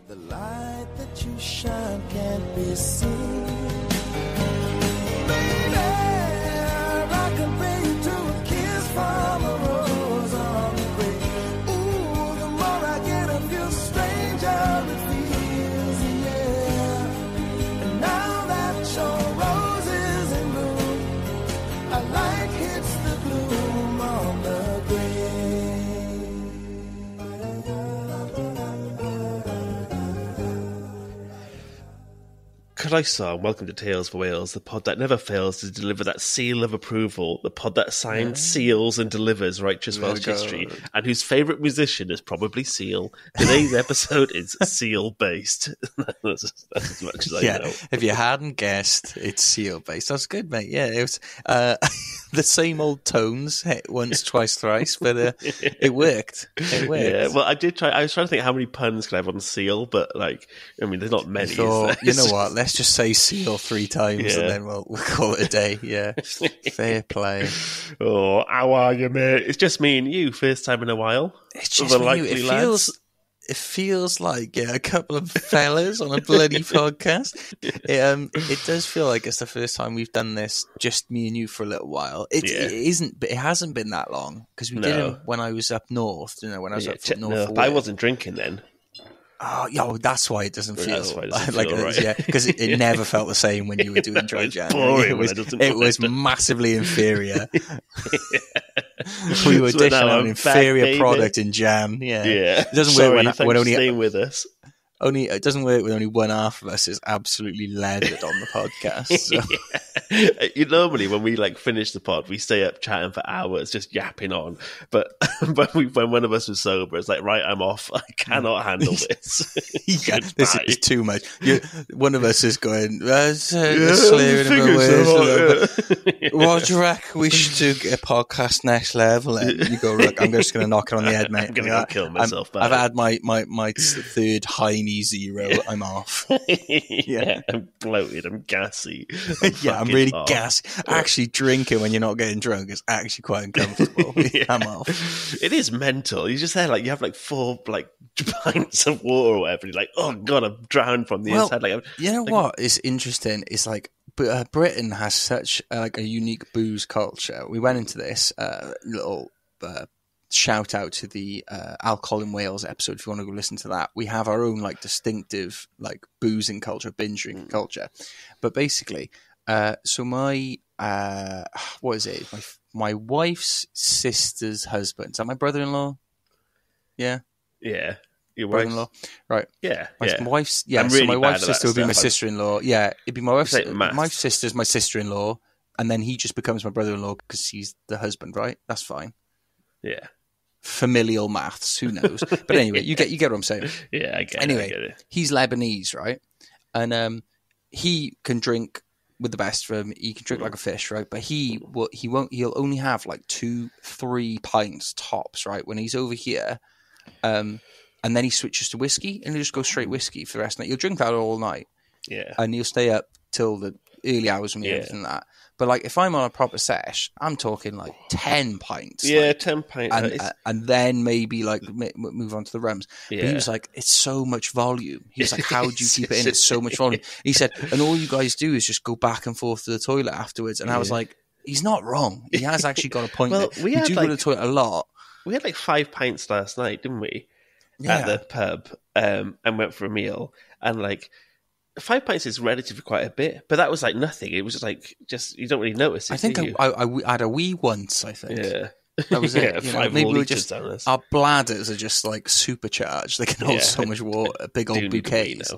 The light that you shine can't be seen. Baby, I can bring you to a kiss from a rose on the grave. Ooh, the more I get of you, stranger it feels, yeah. And now that your rose is in bloom, a light hits the gloom on the grave. Croeso and welcome to Tales for Wales, the pod that never fails to deliver that seal of approval, the pod that signs, seals and delivers righteous Welsh history, and whose favourite musician is probably Seal. Today's episode is Seal-based. That's as much as I know. If you hadn't guessed, it's Seal-based. That's good, mate. Yeah, it was the same old tones, once, twice, thrice, but it worked. It worked. Yeah, well, I did try. I was trying to think how many puns could I have on Seal, but there's not many. Thought, you know what? Let's just say Seal 3 times and then we'll call it a day. Yeah, fair play. Oh, how are you, mate? It's just me and you, first time in a while. It's just me and you. It feels like a couple of fellas on a bloody podcast. It does feel like it's the first time we've done this, just me and you, for a little while. It isn't, but it hasn't been that long because we did it when I was up north. When I was up north. But I wasn't drinking then. Oh, yeah, that's why it doesn't feel like right. Yeah, because it never felt the same when you were doing Dry January. It was massively inferior. We were dishing out an inferior product in jam. Yeah, it doesn't work when only staying with us. It doesn't work when only one half of us is absolutely leathered on the podcast. So. Normally, when we finish the pod, we stay up chatting for hours, just yapping on. But when one of us was sober, it's like, right, I'm off. I cannot handle this. This is too much. One of us is going, slurring my words a little bit. What do you reckon we should do a podcast next level? And you go, look, I'm just going to knock it on the head, mate. I'm going to kill myself. I've had my third Heine zero. I'm off. I'm bloated. I'm gassy. I'm really gassy. Actually, drinking when you're not getting drunk is actually quite uncomfortable. I'm off. It is mental. You just there, you have 4 pints of water or whatever. And you're like, oh god, I'm drowned from the inside. You know what is interesting? It's Britain has such a unique booze culture. We went into this little. Shout out to the Alcohol in Wales episode if you want to go listen to that. We have our own distinctive boozing culture, binge drinking culture. But basically, so my what is it? My wife's sister's husband. Is that my brother-in-law? Yeah. Yeah. Your brother-in-law, right? Yeah. My wife's really so my wife's bad at sister would be my sister-in-law. Yeah, it'd be my wife's. My sister's my sister-in-law, and then he just becomes my brother-in-law because he's the husband, right? That's fine. Yeah. Familial maths, who knows? But anyway, you get what I'm saying. Yeah, I get it. He's Lebanese, right? And he can drink with the best of them. He can drink like a fish, right? But he'll only have 2-3 pints tops, right? When he's over here, and then he switches to whiskey, and he'll just go straight whiskey for the rest of the night. He'll drink that all night, and he'll stay up till the early hours and everything like that. But if I'm on a proper sesh, I'm talking 10 pints. Yeah, 10 pints. And then maybe move on to the rums. Yeah. But he was like, it's so much volume. He was like, how do you keep it in? It's so much volume. He said, and all you guys do is just go back and forth to the toilet afterwards. And I was like, he's not wrong. He has actually got a point. Well, we do go to the toilet a lot. We had 5 pints last night, didn't we? Yeah. At the pub, and went for a meal. And 5 pints is relatively quite a bit, but that was nothing. It was just you don't really notice it. I think I had a wee once. I think that was it. 5 maybe more we just litres our bladders are just supercharged. They can hold so much water. Big old bouquets.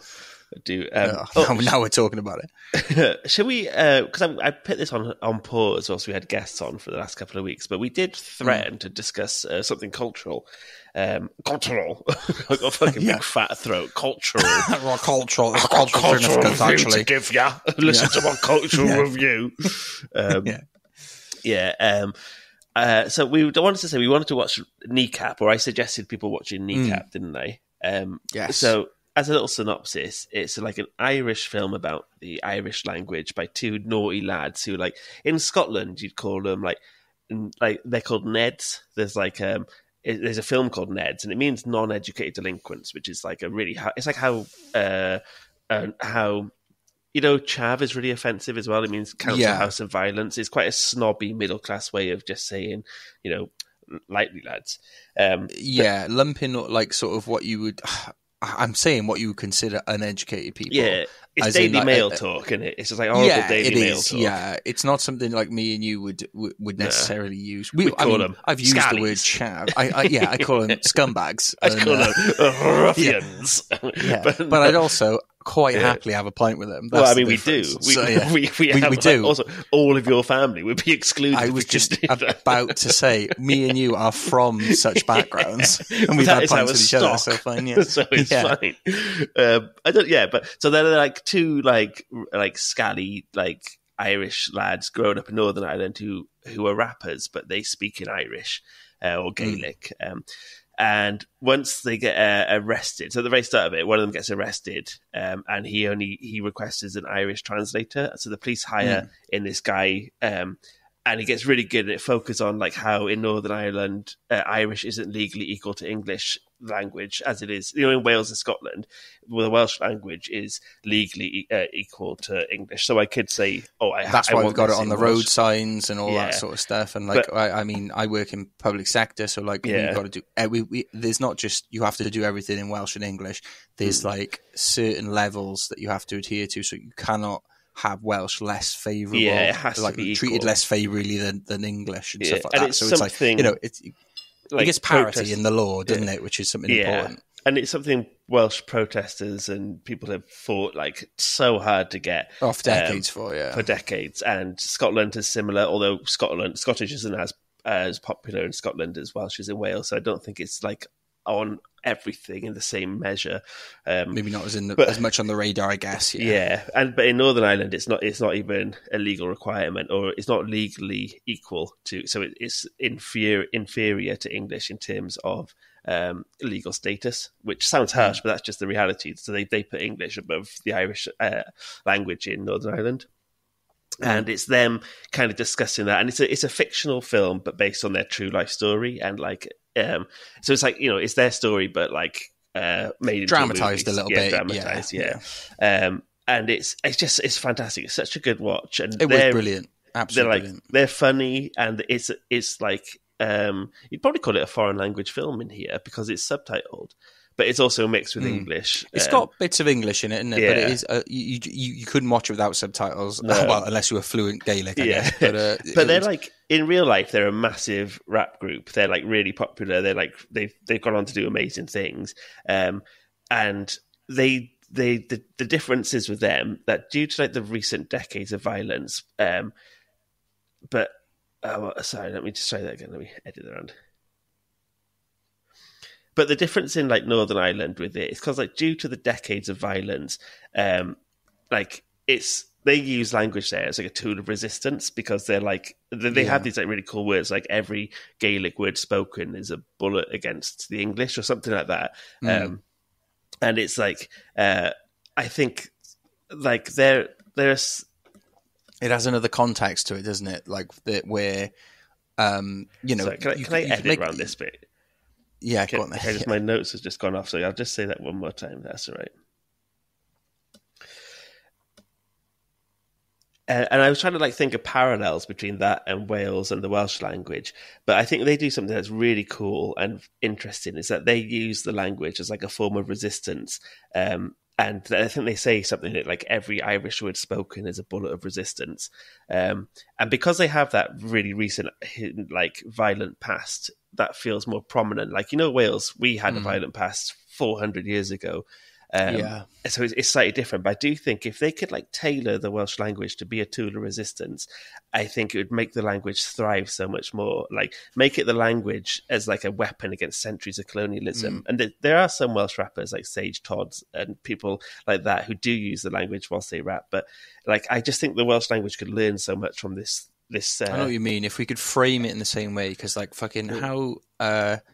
Now we're talking about it. Shall we? Because I put this on pause whilst we had guests on for the last couple of weeks, but we did threaten to discuss something cultural. Cultural. I've got a fucking big fat throat. Cultural. Cultural. I've got a cultural review to give you. Listen to my cultural review. So we wanted to watch Kneecap, or I suggested people watching Kneecap, didn't I? Yes. So as a little synopsis, it's an Irish film about the Irish language by 2 naughty lads who, in Scotland, you'd call them they're called Neds. There's there's a film called Neds, and it means non-educated delinquents, which is like a really it's like how chav is really offensive as well. It means council house and violence. It's quite a snobby middle class way of just saying, lightly lads. Lumping like sort of what you would. I'm saying what you would consider uneducated people. Yeah, it's Daily Mail talk, isn't it? It's just like horrible Daily Mail talk. Yeah, it's not something like me and you would necessarily use. I've used scallies. The word chav. I call them scumbags. I call them ruffians. But I'd also quite happily have a pint with them. That's we do. We do. Also, all of your family would be excluded. I was just about to say, me and you are from such backgrounds, and we've had pints with each other. So fine, so it's fine. But so they're like two like scally like Irish lads growing up in Northern Ireland who are rappers, but they speak in Irish or Gaelic. And once they get arrested, so at the very start of it, one of them gets arrested, and he requests an Irish translator. So the police hire in this guy, and he gets really good at it. Focus on like how in Northern Ireland, Irish isn't legally equal to English language as it is, in Wales and Scotland. Well, the Welsh language is legally equal to English. So I could say, that's why we've got it on the road signs and all that sort of stuff. And like, I work in public sector, so like we've got to do. There's not just you have to do everything in Welsh and English. There's like certain levels that you have to adhere to, so you cannot have Welsh less favourable. Yeah, it has to be treated equal. less favourably than English and stuff like and that. So it's like like it gets parity in the law, doesn't it? Which is something important. And it's something Welsh protesters and people have fought like so hard to get for decades for decades. And Scotland is similar, although Scottish isn't as popular in Scotland as Welsh is in Wales. So I don't think it's like on everything in the same measure. Maybe not as much on the radar, I guess. But in Northern Ireland, it's not even a legal requirement, or it's not legally equal to. So it's inferior to English in terms of legal status, which sounds harsh, but that's just the reality. So they put English above the Irish language in Northern Ireland. And it's them kind of discussing that, and it's a fictional film, but based on their true life story, and like so it's like it's their story, but like made dramatized a little bit, and it's fantastic. It's such a good watch, and it was brilliant, absolutely brilliant. They're funny, and it's like you'd probably call it a foreign language film in here because it's subtitled. But it's also mixed with English. It's got bits of English in it, isn't it? Yeah. But it is you couldn't watch it without subtitles. No. Well, unless you were fluent Gaelic, I guess. But they're like in real life, they're a massive rap group. They're like really popular. They're like they've gone on to do amazing things. And the difference is with them that due to like the recent decades of violence, sorry, let me just try that again. Let me edit that around. But the difference in like Northern Ireland with it is because like due to the decades of violence, like they use language there as like a tool of resistance, because they're like they have these like really cool words, like every Gaelic word spoken is a bullet against the English or something like that. And it's like I think like there's it has another context to it, doesn't it? Like where Sorry, can I edit around this bit? Yeah, go on then. My notes has just gone off, so I'll just say that one more time. That's all right. And I was trying to like think of parallels between that and Wales and the Welsh language, but I think they do something that's really cool and interesting. Is that they use the language as like a form of resistance, and I think they say something like every Irish word spoken is a bullet of resistance, and because they have that really recent like violent past that feels more prominent. Like Wales, we had a violent past 400 years ago. So it's slightly different, but I do think if they could like tailor the Welsh language to be a tool of resistance, I think it would make the language thrive so much more. Like make it the language as like a weapon against centuries of colonialism. And there are some Welsh rappers like Sage Todd and people like that who do use the language whilst they rap. But like I just think the Welsh language could learn so much from this. I know what you mean. If we could frame it in the same way, because like fucking how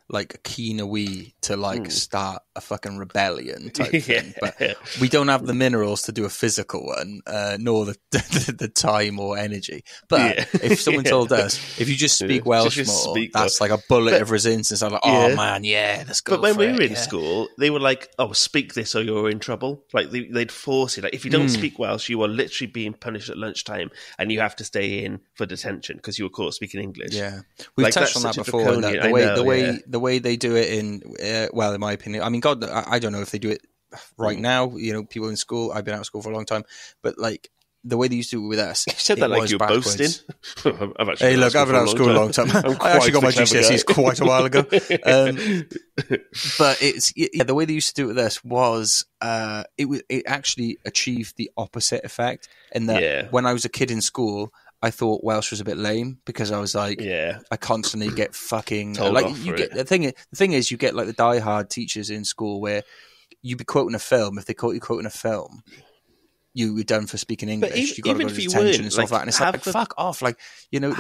like keen are we to like start a fucking rebellion type thing, but we don't have the minerals to do a physical one, nor the time or energy. But if someone told us, if you just speak Welsh more, that's like a bullet of resistance. I'm like, oh man, let's go. But when we were in school, they were like, oh, speak this or you're in trouble. Like they'd force you. Like if you don't speak Welsh, you are literally being punished at lunchtime, and you have to stay in for detention because you were caught speaking English. Yeah, we've touched on that before. The way they do it in, well, in my opinion, I mean, God, I don't know if they do it right now. You know, people in school. I've been out of school for a long time, but like the way they used to do it with us, you said that like you're boasting. Hey, look, I've been out of school a long time. I actually got my GCSEs quite a while ago. But it's the way they used to do it with us was it actually achieved the opposite effect. In that when I was a kid in school, I thought Welsh was a bit lame because I was like, I constantly get fucking the thing is you get like the diehard teachers in school where you be quoting a film. If they caught you quoting a film, you were done for speaking English. You got to go to detention and stuff like that. And it's like, fuck off. Like, you know,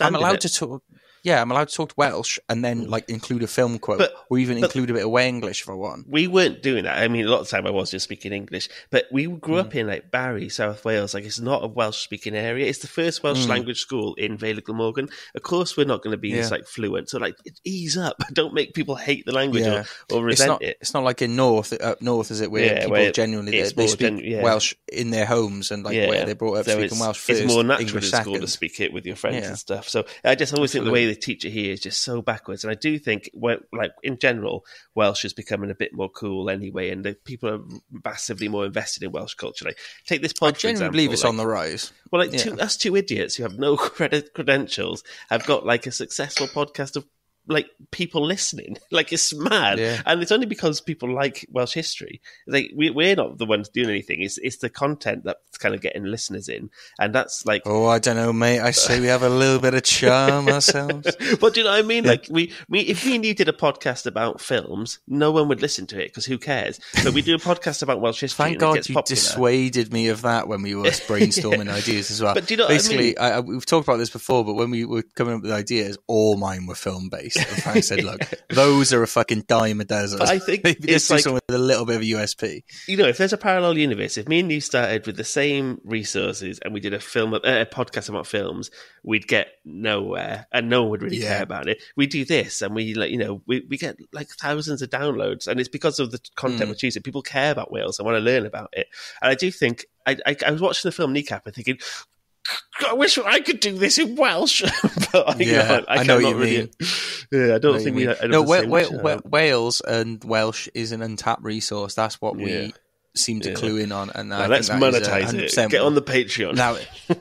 I'm allowed to talk. Yeah, I'm allowed to talk Welsh and then like include a film quote or even include a bit of way English if I want. We weren't doing that. I mean, a lot of the time I was just speaking English, but we grew up in like Barry, South Wales. Like it's not a Welsh speaking area. It's the first Welsh language school in Vale of Glamorgan. Of course, we're not going to be this like fluent. So like, ease up. Don't make people hate the language or resent it. It's not like in North, up North, is it? Where people genuinely they speak Welsh in their homes and like where they brought up speaking Welsh first. It's more natural English in school second. to speak it with your friends and stuff. So I just always think the way they teach it here is just so backwards. And I do think, like in general, Welsh is becoming a bit more cool anyway, and the people are massively more invested in Welsh culture. Like take this pod, I genuinely believe it's on the rise. Well, like us two idiots who have no credentials have got like a successful podcast of like people listening. Like it's mad, and it's only because people like Welsh history. Like we're not the ones doing anything. It's the content that's kind of getting listeners in, and that's like, oh, I don't know, mate. I say we have a little bit of charm ourselves. But do you know what I mean? Like if me and you did a podcast about films, no one would listen to it because who cares? But we do a podcast about Welsh history. Thank God you dissuaded me of that when we were brainstorming ideas as well. But do you know basically, what I mean? We've talked about this before, but when we were coming up with ideas, all mine were film based. And Frank said, look, those are a fucking dime a dozen. I think it's like with a little bit of a USP. You know, if there's a parallel universe, if me and you started with the same resources and we did a podcast about films, we'd get nowhere and no one would really care about it. We do this and we get like thousands of downloads, and it's because of the content we're choosing. People care about Wales and want to learn about it. And I do think I was watching the film Kneecap and thinking, I wish I could do this in Welsh, but I know what you mean. Yeah, I don't think we. Wales and Welsh is an untapped resource. That's what we seem to clue in on. And let's monetize it. Get on the Patreon.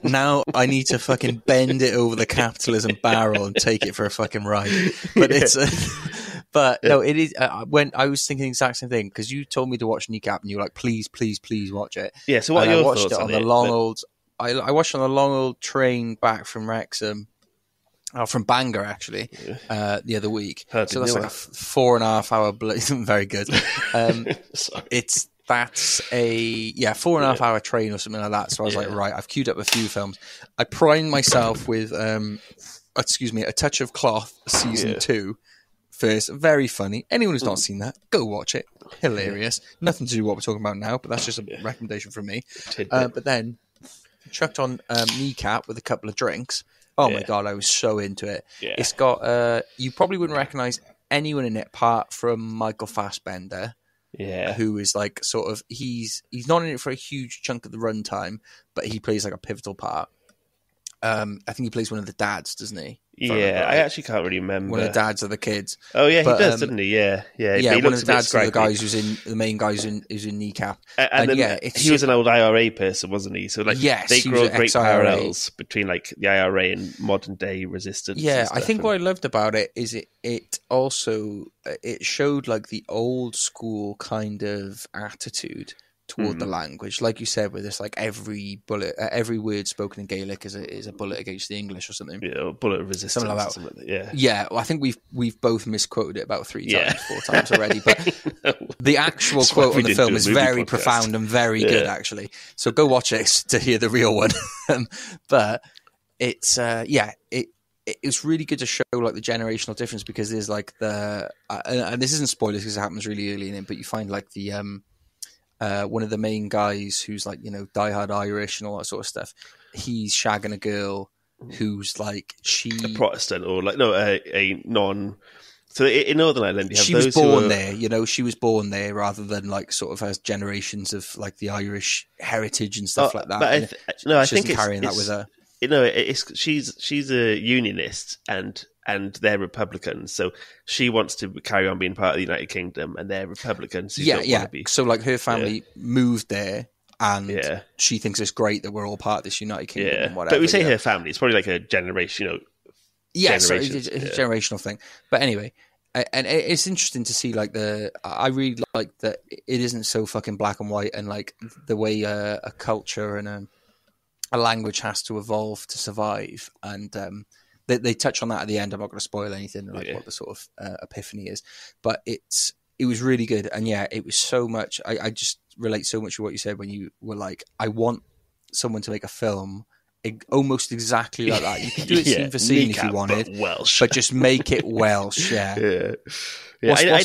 Now I need to fucking bend it over the capitalism barrel and take it for a fucking ride. But it's. But no, it is. When I was thinking the exact same thing because you told me to watch Kneecap and you were like, please watch it. Yeah. So what are your thoughts on it? I watched on a long old train back from Wrexham, from Bangor actually, the other week. So that's like a 4.5 hour. Very good. That's a 4.5 hour train or something like that. So I was like, right, I've queued up a few films. I primed myself with, A Touch of Cloth season 2. First, very funny. Anyone who's not seen that, go watch it. Hilarious. Nothing to do with what we're talking about now, but that's just a recommendation from me. But then chucked on Kneecap with a couple of drinks. Oh my God, I was so into it. Yeah. It's got, you probably wouldn't recognize anyone in it apart from Michael Fassbender. Yeah. Who is like sort of, he's not in it for a huge chunk of the runtime, but he plays like a pivotal part. I think he plays one of the dads, doesn't he? Yeah, I actually can't really remember. One of the dads of the kids. Oh yeah, he does, doesn't he? Yeah. Yeah, one of the dads of the guys the main guy who's in Kneecap. And he was an old IRA person, wasn't he? So like, they grow great parallels between like the IRA and modern day resistance. Yeah, I think what I loved about it is it also it showed like the old school kind of attitude toward the language, like you said, where there's like every word spoken in Gaelic is a bullet against the English or something. Yeah, bullet of resistance, something like that. Yeah. Well, I think we've both misquoted it about 4 times already. But the actual quote on the film is very profound and very good, actually. So go watch it to hear the real one. But it's it it's really good to show like the generational difference, because there's like and this isn't spoilers because it happens really early in it, but you find like the one of the main guys who's like, you know, diehard Irish and all that sort of stuff. He's shagging a girl who's like a Protestant, or like a non. So in Northern Ireland, you have she those was born who there, you know, she was born there rather than like sort of has generations of like the Irish heritage and stuff like that. But I think it's carrying that with her. You know, she's a unionist and they're Republicans, so she wants to carry on being part of the United Kingdom, and they're Republicans. Who don't want to be. So like her family moved there, and she thinks it's great that we're all part of this United Kingdom and whatever. But we say her family; it's probably like a generation, you know. Yeah, so it's a generational thing. But anyway, and it's interesting to see like I really like that it isn't so fucking black and white, and like the way a culture and a language has to evolve to survive. And they touch on that at the end. I'm not going to spoil anything, like what the sort of epiphany is, but it was really good. And it was so much. I just relate so much to what you said when you were like, I want someone to make a film almost exactly like that. You can do it scene for scene if you wanted, Welsh, but just make it Welsh. I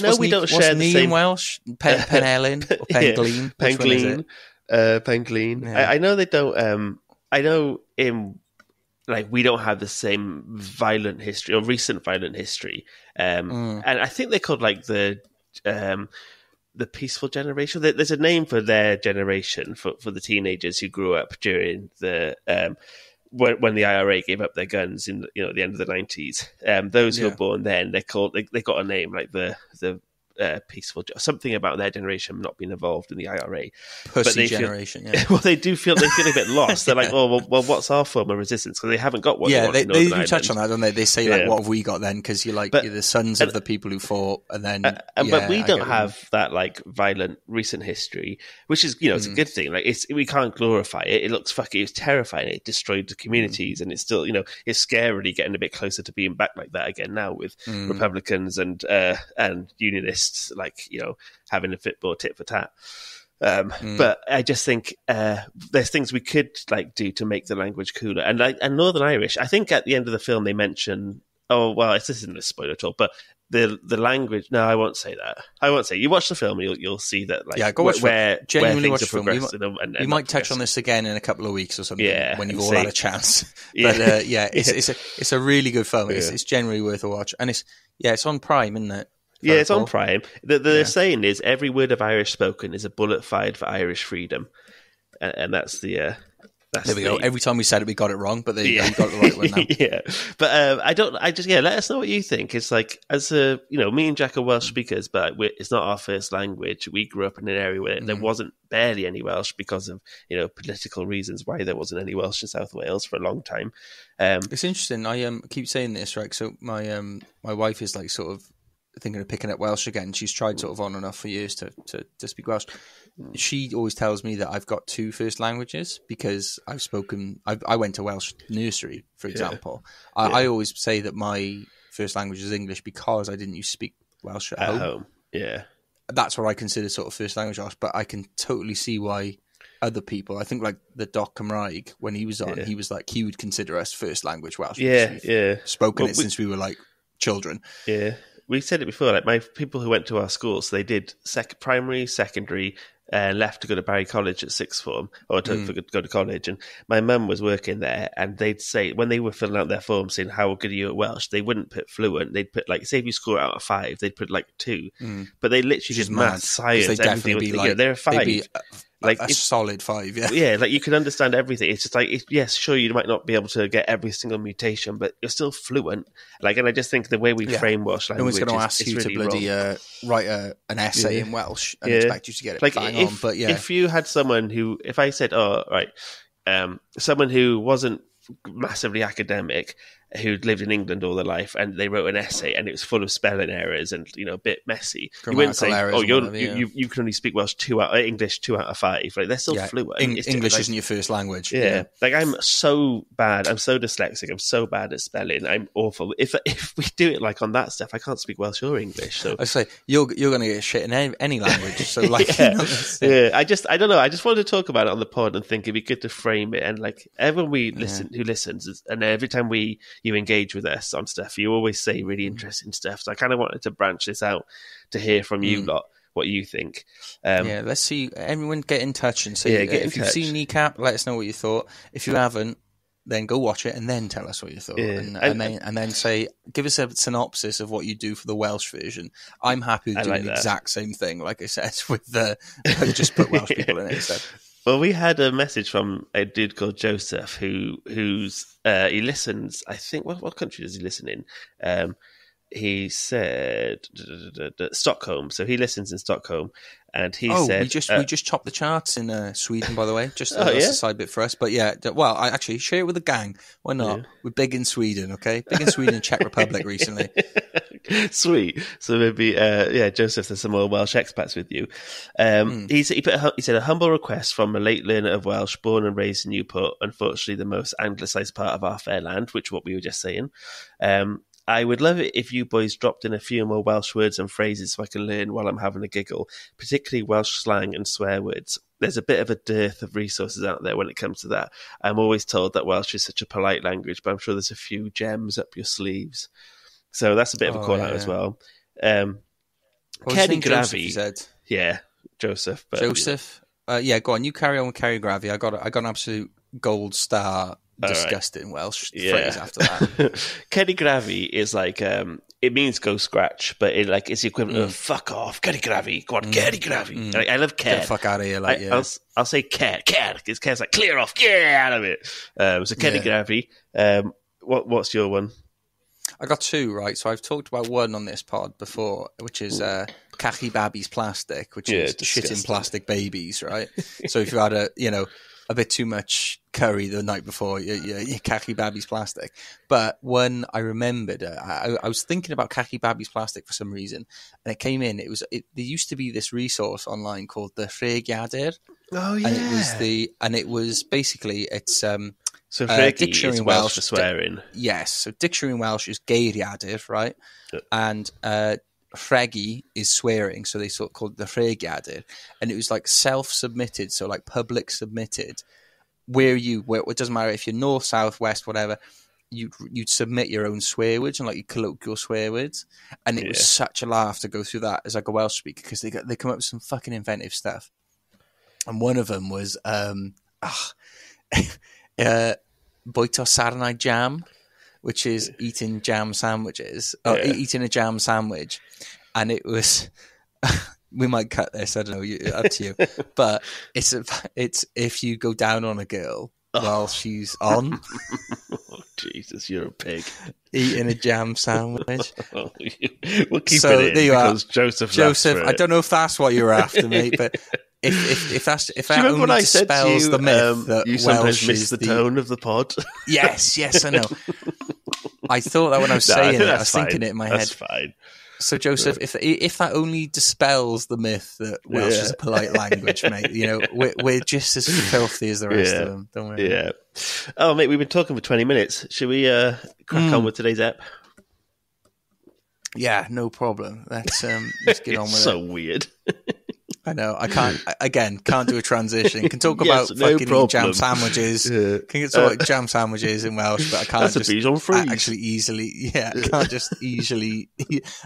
know we don't share the same Welsh. Penellyn or Pengleen. Pengleen. I know they don't. I know we don't have the same violent history or recent violent history, and I think they're called like the peaceful generation. There's a name for their generation for the teenagers who grew up during the when the IRA gave up their guns in the end of the 90s. Those who were born then, they're called. They got a name like the peaceful, something about their generation not being involved in the IRA. Pussy generation. Well, they feel a bit lost. They're like, well, what's our form of resistance? Because they haven't got one. Yeah, they do touch on that, don't they? They say like, what have we got then? Because you're the sons of the people who fought, and then. But we don't have that like violent recent history, which is it's a good thing. Like we can't glorify it. It looks fucking. It was terrifying. It destroyed the communities, and it's still it's scarily getting a bit closer to being back like that again now with Republicans and unionists. Like having a football tit for tat, but I just think there's things we could like do to make the language cooler. And Northern Irish, I think at the end of the film they mention, this isn't a spoiler at all, but the language. No, I won't say that. I won't say. You watch the film, you'll see that. Like, go watch where genuinely things watch are the film. progressing. We might touch on this again in a couple of weeks or something. Yeah, when you've all had a chance. But it's a really good film. It's generally worth a watch, and it's on Prime, isn't it? Yeah, it's on Prime. The saying is, every word of Irish spoken is a bullet fired for Irish freedom. And that's the... there we go. Every time we said it, we got it wrong, but there you go. You got the right one now. Yeah. But let us know what you think. It's like, me and Jack are Welsh speakers, but it's not our first language. We grew up in an area where there wasn't barely any Welsh because of, political reasons why there wasn't any Welsh in South Wales for a long time. It's interesting. I keep saying this, right? So my wife is like sort of thinking of picking up Welsh again. She's tried sort of on and off for years to speak Welsh. She always tells me that I've got two first languages because I went to Welsh nursery, for example. I always say that my first language is English because I didn't used to speak Welsh at home. Yeah. That's what I consider sort of first language Welsh, but I can totally see why other people, I think like the Doc Cymraeg, when he was on, he was like, he would consider us first language Welsh. Spoken it since we were like children. Yeah. We said it before, like my people who went to our schools, they did primary, secondary, left to go to Barry College at sixth form, or to go to college. And my mum was working there, and they'd say, when they were filling out their forms saying, how good are you at Welsh? They wouldn't put fluent. They'd put like, say if you score out of 5, they'd put like 2. But they literally just maths, science, they'd definitely be like, they're a 5. Like a solid 5, like you can understand everything. It's just like, yes, sure, you might not be able to get every single mutation, but you're still fluent. Like, and I just think the way we frame Welsh language, no one's going to ask you really to bloody write an essay in Welsh and expect you to get it like bang on. But if you had someone who, if I said, someone who wasn't massively academic, who'd lived in England all their life, and they wrote an essay and it was full of spelling errors and a bit messy. You wouldn't say, you can only speak Welsh English 2 out of 5. Like they're still fluent. English isn't your first language. Yeah. Like I'm so bad. I'm so dyslexic. I'm so bad at spelling. I'm awful. If we do it like on that stuff, I can't speak Welsh or English. So I say you're going to get shit in any language. So like, I don't know. I just wanted to talk about it on the pod and think it'd be good to frame it, and like everyone who listens, and every time we you engage with us on stuff. You always say really interesting stuff. So I kind of wanted to branch this out to hear from you lot what you think. Let's see. Everyone get in touch and say, if you've seen Kneecap, let us know what you thought. If you haven't, then go watch it and then tell us what you thought. And then say, give us a synopsis of what you do for the Welsh version. I'm happy with doing the exact same thing, like I said, with just put Welsh people in it instead. Well, we had a message from a dude called Joseph who's he listens. I think what country does he listen in? He said Stockholm, so he listens in Stockholm, and he said we just chopped the charts in Sweden, by the way. Just that's a side bit for us, but I actually share it with the gang. Why not? Yeah. We're big in Sweden, okay? Big in Sweden and Czech Republic recently. Sweet. So maybe Joseph, there's some more Welsh expats with you. He said a humble request from a late learner of Welsh, born and raised in Newport, unfortunately the most anglicised part of our fair land, which is what we were just saying. I would love it if you boys dropped in a few more Welsh words and phrases so I can learn while I'm having a giggle, particularly Welsh slang and swear words. There's a bit of a dearth of resources out there when it comes to that. I'm always told that Welsh is such a polite language, but I'm sure there's a few gems up your sleeves. So that's a bit of a call out as well. Kenny Gravy. Yeah, Joseph. But, Joseph? Go on. You carry on with Kerry Gravy. I got an absolute gold star disgusting Welsh phrase after that. Kenny Gravy is like it means go scratch, but it's the equivalent of fuck off, Kenny Gravy. Go on, Kenny Gravy. I love care. Get the fuck out of here, I'll say care. Because care's like clear off, get out of it. So Kenny Gravy. What's your one? I got two, right? So I've talked about one on this pod before, which is Cachu Babi's plastic, which is shitting plastic babies, right? So if you had a bit too much curry the night before, you Cachu Babi's plastic. But when I remembered, I was thinking about Cachu Babi's plastic for some reason, and it came in. There used to be this resource online called the Fregiadur. Oh yeah, and it was basically so Fregi dictionary is in Welsh for swearing. Yes, so dictionary in Welsh is geiriadur, right? Yeah. And Fregi is swearing, so they sort of called it the Fregiadur, and it was like self-submitted, so like public submitted. It doesn't matter if you're north, south, west, whatever. You'd submit your own swear words and like your colloquial swear words, and it was such a laugh to go through that as like a Welsh speaker because they come up with some fucking inventive stuff. And one of them was Boito sarnau jam, which is eating jam sandwiches, eating a jam sandwich. And it was, we might cut this, I don't know, up to you. But it's if you go down on a girl while she's on. Oh, Jesus, you're a pig. Eating a jam sandwich. We'll keep it in because Joseph, I don't know if that's what you're after, mate, but if that only I dispels the myth that you Welsh sometimes miss is the tone of the pod. Yes, I know. I thought that when I was saying it, I was thinking it in my head. That's fine. So Joseph, if that only dispels the myth that Welsh is a polite language, mate, we're just as filthy as the rest of them. Don't worry. Yeah. Oh, mate, we've been talking for 20 minutes. Should we crack on with today's ep? Yeah, no problem. Let's get on with it. It's so weird. I know. I can't do a transition. Can talk about fucking jam sandwiches. Yeah. Can talk about jam sandwiches in Welsh, but I can't That's actually easily. Yeah, I can't just easily.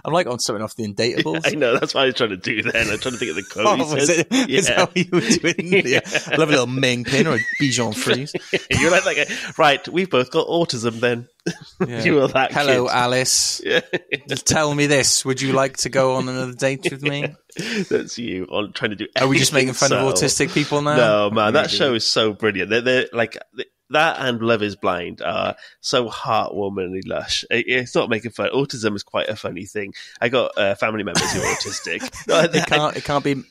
I'm like on something off the Indatables. I know. That's what I was trying to do then. I'm trying to think of the quote. Is that what you were doing? Yeah. I love a little Ming pin or a Bichon frise. You're like right, we've both got autism then. Yeah. You are that Hello, kid. Alice. Yeah. Tell me this. Would you like to go on another date with me? That's you on trying to do. Are we just making fun of autistic people now? No, man, that show is so brilliant. They're like that and Love Is Blind are so heartwarmingly lush. It's not making fun. Autism is quite a funny thing. I got family members who are autistic.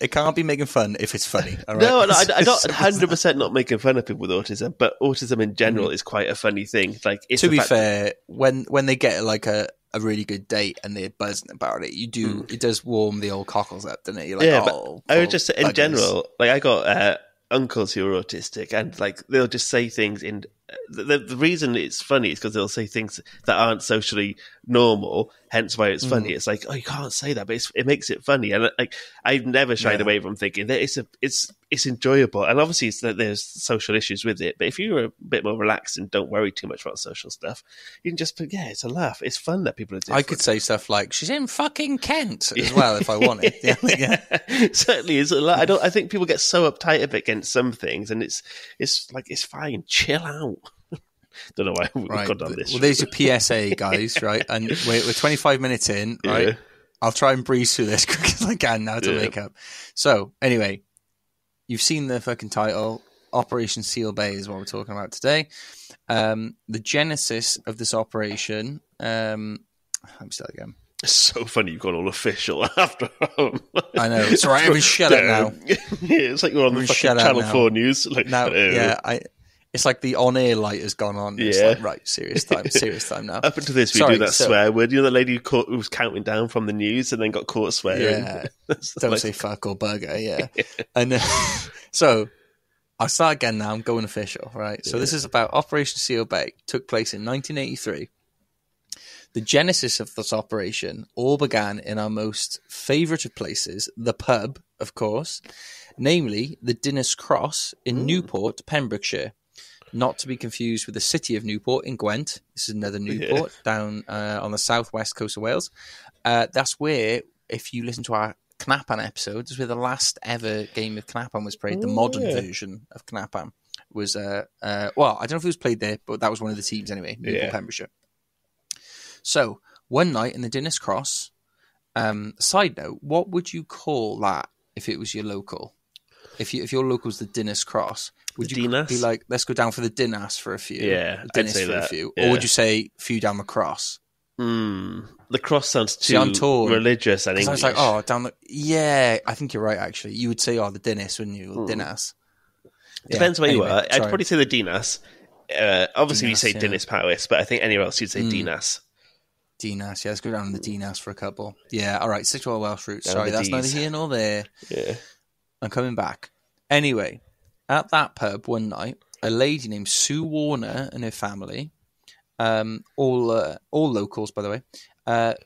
It can't be making fun if it's funny. All right? No, I'm not 100% not making fun of people with autism, but autism in general is quite a funny thing. Like, to be fair, when they get like a really good date and they're buzzing about it, it does warm the old cockles up, doesn't it? You're like, but I would just say in general, like I got uncles who are autistic, and like they'll just say things in the reason it's funny is because they'll say things that aren't socially normal, hence why it's funny. It's like, oh, you can't say that, but it makes it funny. And like, I've never shied away from thinking that it's enjoyable. And obviously there's social issues with it, but if you're a bit more relaxed and don't worry too much about social stuff, you can just think, yeah, it's a laugh. It's fun that people are different. I could say stuff like, she's in fucking Kent as well if I wanted. Yeah. Certainly is a lot. I think people get so uptight against some things, and it's like, it's fine, chill out. Don't know why we've gone down this. Well, there's your PSA, guys, right? And we're 25 minutes in, right? Yeah. I'll try and breeze through this quick as I can now to make up. So, anyway, you've seen the fucking title. Operation Seal Bay is what we're talking about today. The genesis of this operation. Let me start again. It's so funny you've gone all official after. I know. It's all right. Everyone shut up now. Yeah, it's like you're on the fucking Channel 4 news. Like, now, it's like the on-air light has gone on. It's like, right, serious time now. Up until this, we do that swear word. You know the lady who was counting down from the news and then got caught swearing? Yeah. Don't say fuck or bugger, yeah. And so, I'll start again now. I'm going official, right? So this is about Operation Seal Bay. Took place in 1983. The genesis of this operation all began in our most favourite of places, the pub, of course, namely the Dinas Cross in Newport, Pembrokeshire. Not to be confused with the city of Newport in Gwent. This is another Newport down on the southwest coast of Wales. That's where, if you listen to our Knapan episode, is where the last ever game of Knapan was played. The modern version of Knapan was, well, I don't know if it was played there, but that was one of the teams anyway, Newport, Pembrokeshire. So, one night in the Dinas Cross, side note, what would you call that if it was your local? If your local's the Dinas Cross, would you be like, let's go down for the Dinas for a few? Yeah, I'd say that. A few. Yeah. Or would you say, few down the cross? The cross sounds too religious and English. I was like, oh, down the... Yeah, I think you're right, actually. You would say, the Dinas, wouldn't you? Dinas. Depends where you are. I'd probably say the Dinas. Obviously, you say Dinas Powys, but I think anywhere else you'd say Dinas. Dinas, yeah, let's go down to the Dinas for a couple. Yeah, all right, stick to our Welsh roots. Sorry, that's neither here nor there. Yeah. I'm coming back. Anyway, at that pub one night, a lady named Sue Warner and her family, all locals, by the way,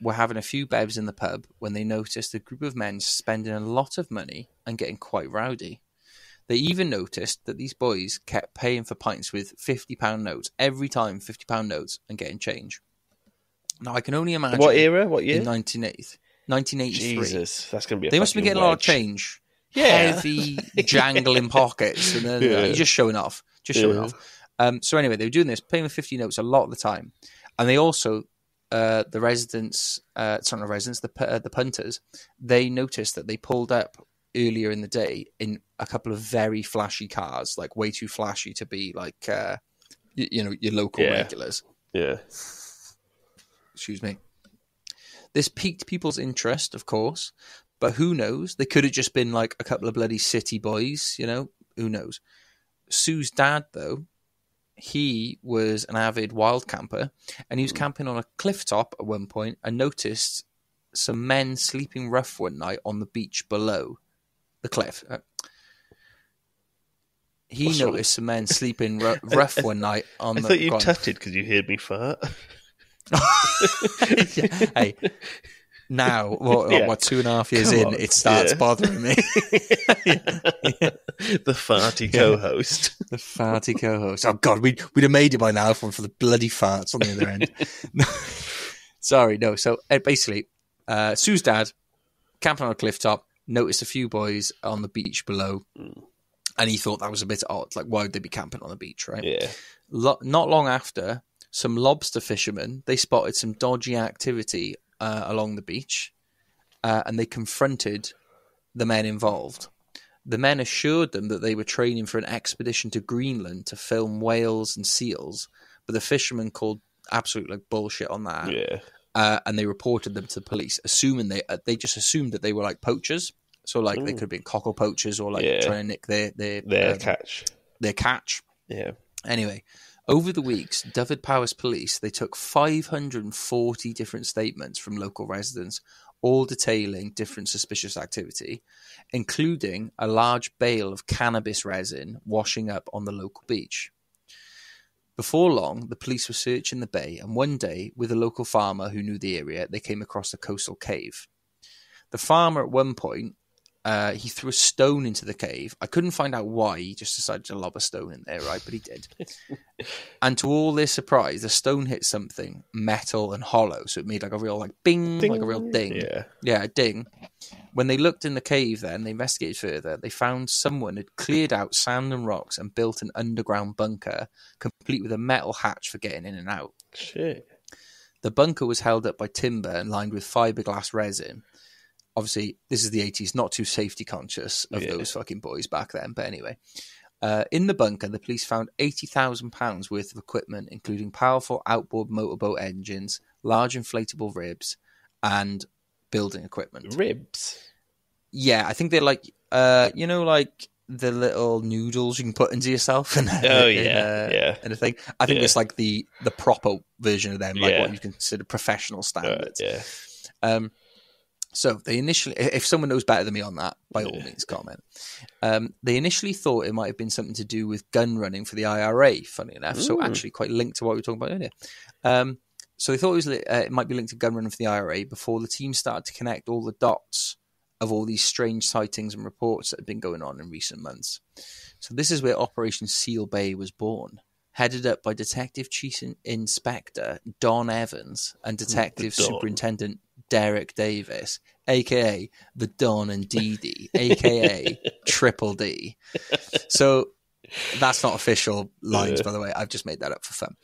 were having a few bevs in the pub when they noticed a group of men spending a lot of money and getting quite rowdy. They even noticed that these boys kept paying for pints with £50 notes every time, £50 notes, and getting change. Now, I can only imagine... What era? What year? In 1983. Jesus, that's going to be a They must be getting a lot of change. Yeah. Heavy, jangling pockets. And then you're just showing off. So anyway, they were doing this, paying with 50 notes a lot of the time. And they also, the punters, they noticed that they pulled up earlier in the day in a couple of very flashy cars, like way too flashy to be like, your local regulars. Yeah. Excuse me. This piqued people's interest, of course, but who knows? They could have just been like a couple of bloody city boys, Who knows? Sue's dad, though, he was an avid wild camper, and he was camping on a cliff top at one point and noticed some men sleeping rough one night on the beach below the cliff. He noticed some men sleeping rough one night on the... I thought you tutted because you heard me fart. Hey, now, what 2.5 years in, it starts bothering me. The farty co-host. The farty co-host. Oh, God, we'd have made it by now for the bloody farts on the other end. Sorry, no. So, basically, Sue's dad, camping on a cliff top, noticed a few boys on the beach below, and he thought that was a bit odd. Like, why would they be camping on the beach, right? Yeah. Not long after... Some lobster fishermen, they spotted some dodgy activity along the beach, and they confronted the men involved. The men assured them that they were training for an expedition to Greenland to film whales and seals, but the fishermen called absolute bullshit on that. Yeah. And they reported them to the police, assuming they just assumed that they were like poachers. So they could have been cockle poachers or trying to nick their catch. Their catch. Yeah. Anyway. Over the weeks, Dyfed-Powys Police, they took 540 different statements from local residents, all detailing different suspicious activity, including a large bale of cannabis resin washing up on the local beach. Before long, the police were searching the bay, and one day, with a local farmer who knew the area, they came across a coastal cave. The farmer, at one point, he threw a stone into the cave. I couldn't find out why. He just decided to lob a stone in there, right? But he did. And to all their surprise, the stone hit something metal and hollow, so it made like a real bing, ding, like a real ding. Yeah, a ding. When they looked in the cave, then they investigated further. They found someone had cleared out sand and rocks and built an underground bunker, complete with a metal hatch for getting in and out. Shit. The bunker was held up by timber and lined with fiberglass resin. Obviously, this is the 80s, not too safety conscious of those fucking boys back then. But anyway, in the bunker, the police found £80,000 worth of equipment, including powerful outboard motorboat engines, large inflatable ribs, and building equipment. Ribs? Yeah, I think they're like, like the little noodles you can put into yourself. And, and a thing. I think it's like the proper version of them, like what you consider professional standards. So they initially, if someone knows better than me on that, by all means comment. They initially thought it might have been something to do with gun running for the IRA, funny enough. So actually quite linked to what we were talking about earlier. So they thought it might be linked to gun running for the IRA before the team started to connect all the dots of all these strange sightings and reports that had been going on in recent months. So this is where Operation Seal Bay was born, headed up by Detective Chief Inspector Don Evans and Detective Superintendent Derek Davis, a.k.a. the Don and Dee, a.k.a. Triple D. So that's not official lines, by the way. I've just made that up for fun.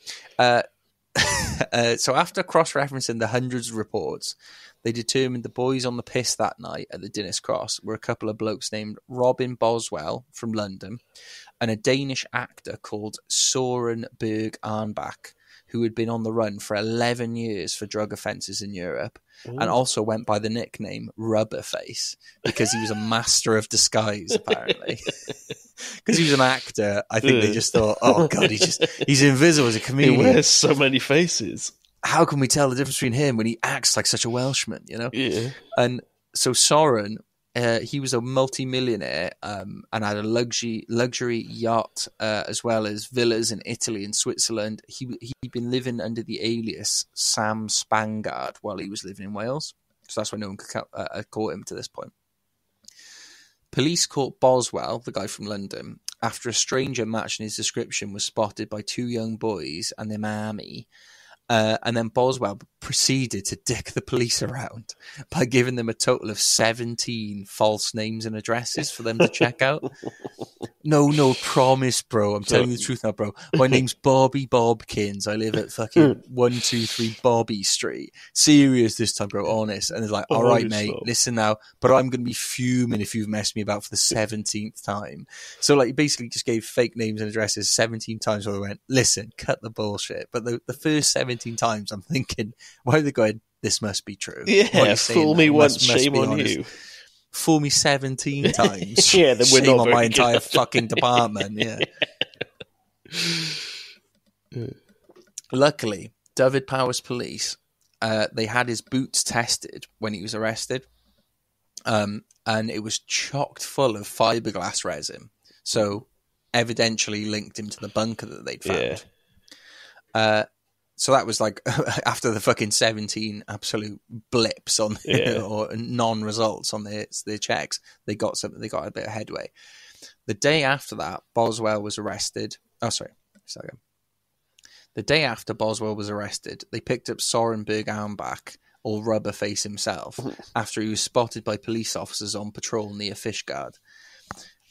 So after cross-referencing the hundreds of reports, they determined the boys on the piss that night at the Dinas Cross were a couple of blokes named Robin Boswell from London and a Danish actor called Søren Berg Arnbach, who had been on the run for 11 years for drug offences in Europe, and also went by the nickname Rubberface because he was a master of disguise, apparently. Because he was an actor, I think they just thought, oh God, he's invisible as a comedian. He wears so many faces. How can we tell the difference between him when he acts like such a Welshman, you know? Yeah. And so Soren, he was a multi-millionaire and had a luxury yacht as well as villas in Italy and Switzerland. He'd been living under the alias Sam Spangard while he was living in Wales. So that's why no one could caught him to this point. Police caught Boswell, the guy from London, after a stranger matching his description was spotted by two young boys and their mammy. And then Boswell proceeded to dick the police around by giving them a total of 17 false names and addresses for them to check out. No, promise, bro. I'm telling you the truth now, bro. My name's Bobby Bobkins. I live at fucking 123 Bobby Street. Serious this time, bro. Honest. And it's like, all right, mate, listen now. But I'm going to be fuming if you've messed me about for the 17th time. So, like, he basically just gave fake names and addresses 17 times where they went, listen, cut the bullshit. But the first 17 times, I'm thinking, why are they going, this must be true? Yeah, fool me once, shame on you. Fool me 17 times. Yeah, then we're shame not on my good. entire fucking department. Yeah. Luckily, Dyfed-Powys police, they had his boots tested when he was arrested, and it was chocked full of fiberglass resin. So, evidentially linked him to the bunker that they'd found. Yeah. So that was like after the fucking 17 absolute blips on or non-results on their checks, they got a bit of headway. The day after that, Boswell was arrested. Oh, sorry. The day after Boswell was arrested, they picked up Søren Berg Arnbach, or Rubberface himself, after he was spotted by police officers on patrol near Fishguard.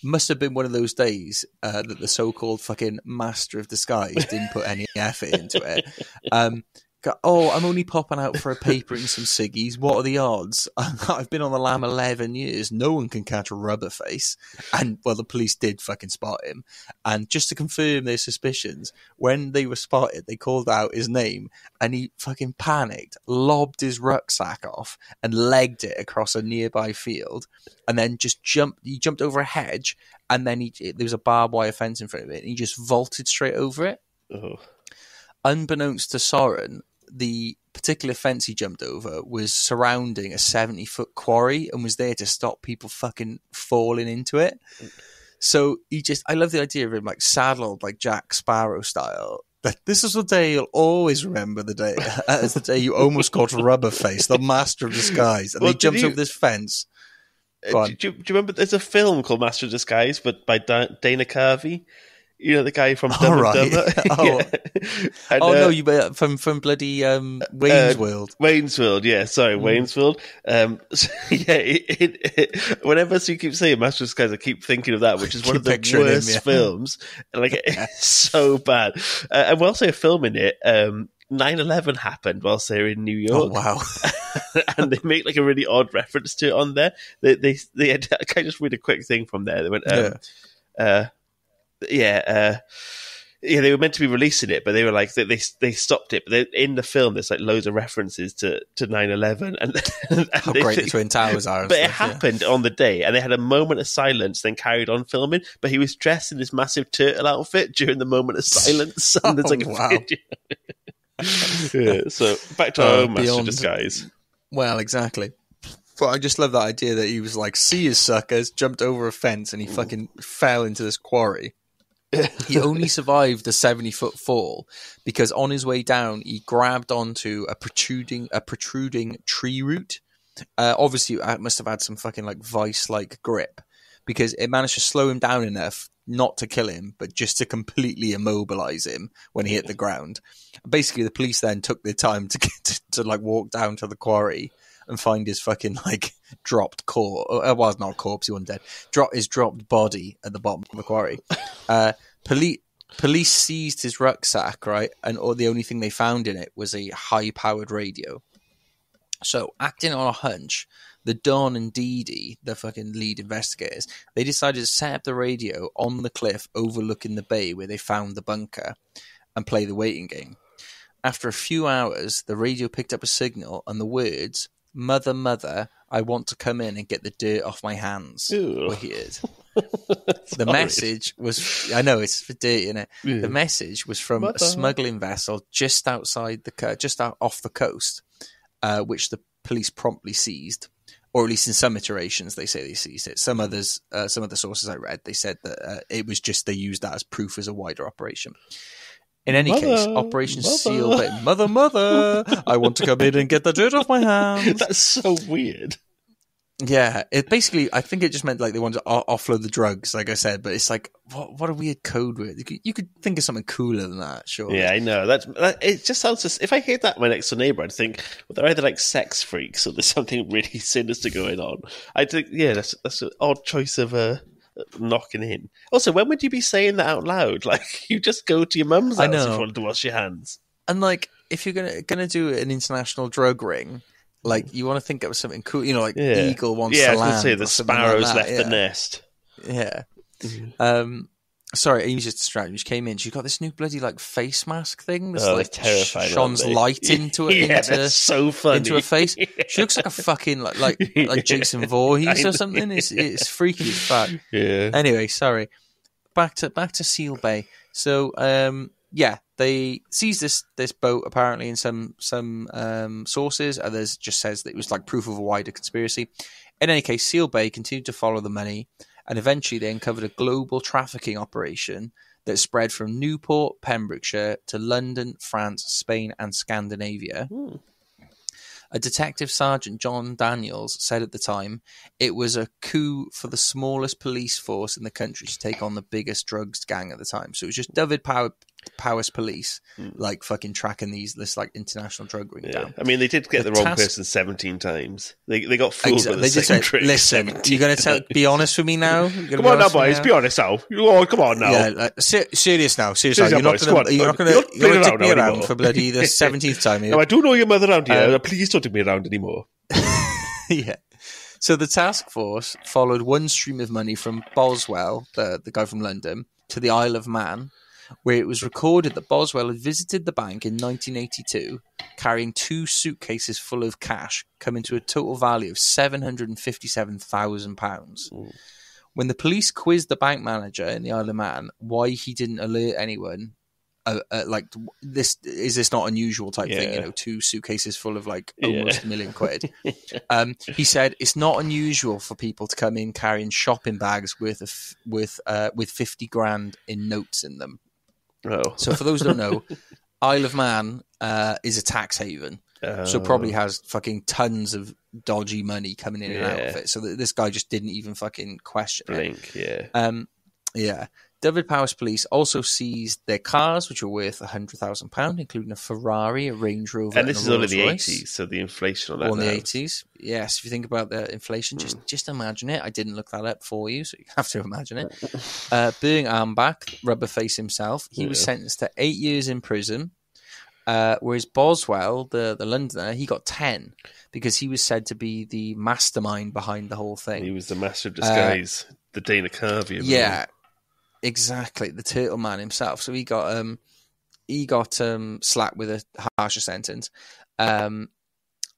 Must have been one of those days that the so-called fucking master of disguise didn't put any effort into it. I'm only popping out for a paper and some ciggies. What are the odds? I've been on the lam 11 years. No one can catch a Rubberface. And, well, the police did fucking spot him. And just to confirm their suspicions, when they were spotted, they called out his name and he fucking panicked, lobbed his rucksack off and legged it across a nearby field and then just jumped over a hedge and then there was a barbed wire fence in front of it and he just vaulted straight over it. Oh. Unbeknownst to Soren, the particular fence he jumped over was surrounding a 70-foot quarry and was there to stop people fucking falling into it. So I love the idea of him like saddled like Jack Sparrow style This is the day you'll always remember the day. It's the day you almost caught Rubberface, the master of disguise. And he jumps over this fence. Do you remember there's a film called Master of Disguise, but by Dana Carvey? You know, the guy from Dumb and Dumber? And, no, from bloody Wayne's World. Wayne's World, yeah, sorry, Wayne's World. So, whenever you keep saying Master of Disguise, I keep thinking of that, which is one of the worst films. And, like, it's so bad. And whilst they're filming it, 9/11 happened whilst they're in New York. Oh, wow. And they make like a really odd reference to it on there. They had, can I just read a quick thing from there? They went, they were meant to be releasing it, but they were like they stopped it. But in the film, there's like loads of references to 9/11 and how great the Twin Towers are. But it happened on the day, and they had a moment of silence, then carried on filming. But he was dressed in this massive turtle outfit during the moment of silence. And there's like a video. So back to our own Master of Disguise. Well, exactly. But I just love that idea that he was like, see his suckers, jumped over a fence, and he fucking fell into this quarry. He only survived the 70-foot fall because on his way down, he grabbed onto a protruding tree root. Obviously, it must have had some fucking like vice-like grip because it managed to slow him down enough not to kill him, but just to completely immobilize him when he hit the ground. Basically, the police then took their time to like walk down to the quarry and find his fucking like dropped corpse. It was not corpse, he wasn't dead. His dropped body at the bottom of the quarry. Police seized his rucksack, right? And the only thing they found in it was a high-powered radio. So, acting on a hunch, the Don and Dee Dee, the fucking lead investigators, they decided to set up the radio on the cliff overlooking the bay where they found the bunker and play the waiting game. After a few hours, the radio picked up a signal and the words, "Mother, mother, I want to come in and get the dirt off my hands," were heard. The message was, I know it's for dirty, innit? Yeah. The message was from a smuggling vessel just outside off the coast, which the police promptly seized, or at least in some iterations they say they seized it. Some other sources I read, they said that it was just they used that as proof as a wider operation. In any case, Operation Seal Bay. Mother, I want to come in and get the dirt off my hands. That's so weird. Yeah, it basically, I think it just meant like they wanted to offload the drugs, like I said, but it's like, what a weird code word. You could think of something cooler than that, sure. Yeah, I know. It just sounds just, if I heard that my next door neighbour, I'd think, well, they're either like sex freaks or there's something really sinister going on. I think, yeah, that's an odd choice of knocking in. Also, when would you be saying that out loud? Like, you just go to your mum's house if you wanted to wash your hands. And like, if you're gonna do an international drug ring, like, you want to think of something cool, you know, like eagle wants to land. Yeah, I was going to say the sparrows left the nest. Yeah. Mm-hmm. Sorry, Amy's just distracted me. She came in. She got this new bloody like face mask thing. That's like terrifying. Shines light into it. That's so funny. Into her face. She looks like a fucking like Jason Voorhees or something. It's freaky as fuck. Yeah. Anyway, sorry. Back to Seal Bay. So they seized this boat apparently in some sources. Others just says that it was like proof of a wider conspiracy. In any case, Seal Bay continued to follow the money, and eventually they uncovered a global trafficking operation that spread from Newport, Pembrokeshire, to London, France, Spain, and Scandinavia. Ooh. A Detective Sergeant John Daniels said at the time, it was a coup for the smallest police force in the country to take on the biggest drugs gang at the time. So it was just David Powers police, like fucking tracking this like international drug ring down. I mean, they did get the wrong person 17 times. They got fooled with the same trick. Listen, you're going to be honest with me now? Come on now, boys. Be honest now. Come on now. Yeah, serious now. You're not going to take me around for bloody the 17th time. No, I do know your mother around here. Please don't take me around anymore. Yeah. So the task force followed one stream of money from Boswell, the guy from London, to the Isle of Man, where it was recorded that Boswell had visited the bank in 1982, carrying 2 suitcases full of cash, coming to a total value of £757,000. When the police quizzed the bank manager in the Isle of Man why he didn't alert anyone, like, is this not unusual type thing, you know, 2 suitcases full of like almost £1 million. He said it's not unusual for people to come in carrying shopping bags with 50 grand in notes in them. Oh. So for those who don't know, Isle of Man is a tax haven. So probably has fucking tons of dodgy money coming in and out of it. So this guy just didn't even fucking question it. Yeah. Dyfed-Powys Police also seized their cars, which were worth £100,000, including a Ferrari, a Range Rover, and this is all all in the Rolls-Royce. 80s, so the inflation on that. All in the 80s. Yes, if you think about the inflation, just imagine it. I didn't look that up for you, so you have to imagine it. Birmingham Ambach, Rubberface himself, he was sentenced to 8 years in prison, whereas Boswell, the Londoner, he got 10 because he was said to be the mastermind behind the whole thing. He was the master of disguise, the Dana Carvey. Yeah. Exactly, the Turtle Man himself. So he got slapped with a harsher sentence,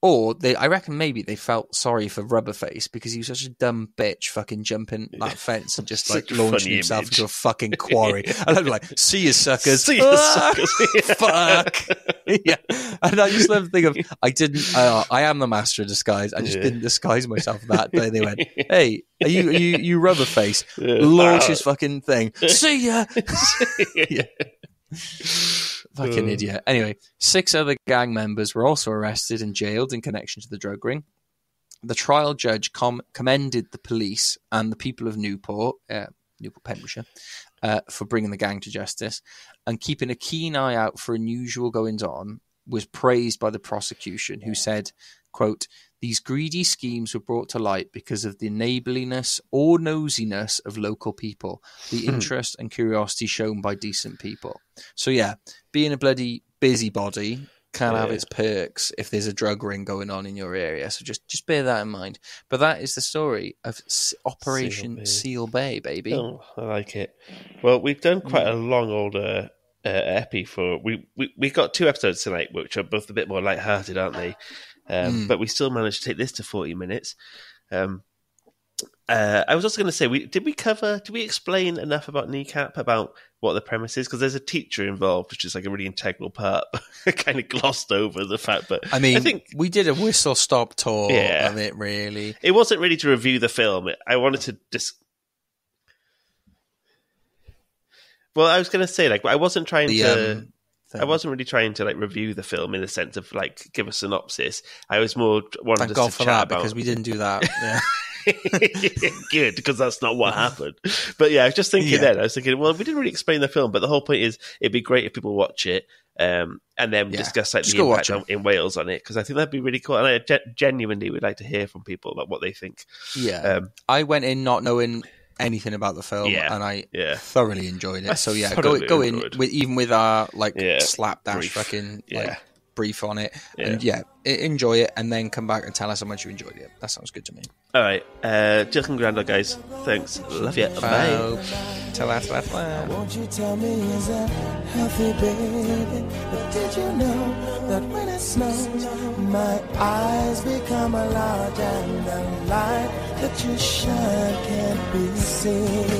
or I reckon maybe they felt sorry for Rubberface because he was such a dumb bitch, fucking jumping that fence and just like launching himself into a fucking quarry. And I'm like, "See you, suckers! See you, suckers!" Fuck. Yeah, and I just love to think of I am the master of disguise. I just didn't disguise myself that day. They went, "Hey, are you Rubberface?" Launch his fucking thing. See ya. Yeah. Fucking idiot. Anyway, 6 other gang members were also arrested and jailed in connection to the drug ring. The trial judge commended the police and the people of Newport, Pembrokeshire, for bringing the gang to justice, and keeping a keen eye out for unusual goings-on was praised by the prosecution, who said, quote, "These greedy schemes were brought to light because of the neighbourliness or nosiness of local people, the interest and curiosity shown by decent people." So yeah, being a bloody busybody can have its perks if there's a drug ring going on in your area. So just bear that in mind. But that is the story of Operation Seal Bay, baby. Oh, I like it. Well, we've done quite a long old epi for... We got 2 episodes tonight, which are both a bit more lighthearted, aren't they? But we still managed to take this to 40 minutes. I was also going to say, did we explain enough about Kneecap, about what the premise is? Because there's a teacher involved, which is like a really integral part. I kind of glossed over the fact, but I mean, I think we did a whistle-stop tour of it, really. It wasn't really to review the film. I wanted to Well, I was going to say, like, I wasn't trying to... I wasn't really trying to like review the film in the sense of like give a synopsis. I was more wanted Thank God us to for chat that, about... because we didn't do that. Yeah. Good, because that's not what happened. But yeah, I was just thinking then. I was thinking, well, we didn't really explain the film, but the whole point is it'd be great if people watch it and then discuss like the impact in Wales on it, because I think that'd be really cool. And I genuinely would like to hear from people about what they think. Yeah, I went in not knowing anything about the film, and I thoroughly enjoyed it. So yeah, go in with our like slapdash fucking like brief on it, and enjoy it, and then come back and tell us how much you enjoyed it. That sounds good to me. All right, Jill and Grandad, guys. Thanks, love you. Bye. Won't you tell me, is that healthy, baby? But did you know that when it snows, my eyes become a large and the light that you shine can't be seen?